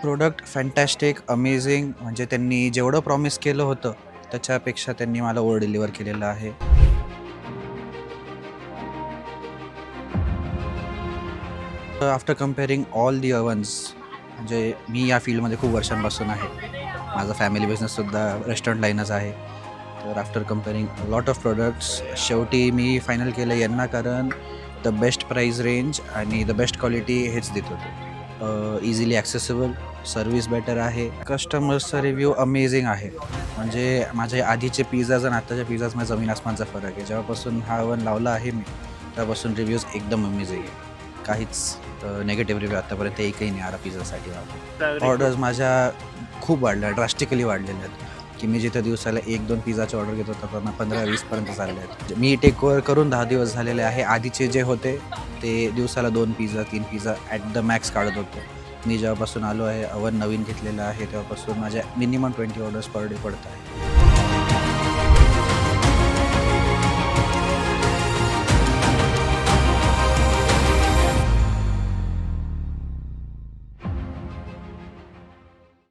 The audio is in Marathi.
प्रोडक्ट फॅन्टॅस्टिक, अमेझिंग म्हणजे त्यांनी जेवढं प्रॉमिस केलं होतं, त्याच्यापेक्षा त्यांनी मला ओव्हर डिलिव्हर केलेलं आहे. आफ्टर कंपेअरिंग ऑल दी ओव्हन्स म्हणजे मी या फील्डमध्ये खूप वर्षांपासून आहे. माझा फॅमिली बिझनेससुद्धा रेस्टॉरंट लाईनच आहे. तर आफ्टर कंपेअरिंग लॉट ऑफ प्रोडक्ट्स शेवटी मी फायनल केलं यांना कारण द बेस्ट प्राईस रेंज आणि द बेस्ट क्वालिटी हेच देत होते. इझिली ॲक्सेसिबल, सर्व्हिस बेटर आहे, कस्टमर्सचा रिव्ह्यू अमेझिंग आहे. म्हणजे माझे आधीचे पिझ्झाज आणि आत्ताच्या पिझ्झाजमध्ये जमीन आसमानचा फरक आहे. जेव्हापासून हा ओव्हन लावला आहे मी, तेव्हापासून रिव्ह्यूज एकदम अमेझिंग आहे. काहीच निगेटिव्ह रिव्ह्यू आत्तापर्यंत एकही नाही आला पिझ्झासाठी. ऑर्डर्स माझ्या खूप वाढल्या, ड्रास्टिकली वाढलेल्या आहेत, की मी जिथे दिवसाला 1-2 पिझ्झाचे ऑर्डर घेत होता, त्यांना 15-20 पर्यंत चालले आहेत. मी टेक ओव्हर करून 10 दिवस झालेले आहे. आधीचे जे होते ते दिवसाला 2 pizza, 3 pizza at the max काढत होते. मी जेव्हापासून आलो आहे, ओव्हन नवीन घेतलेलं आहे, तेव्हापासून माझ्या मिनिमम 20 ऑर्डर्स पर डे पडत आहे.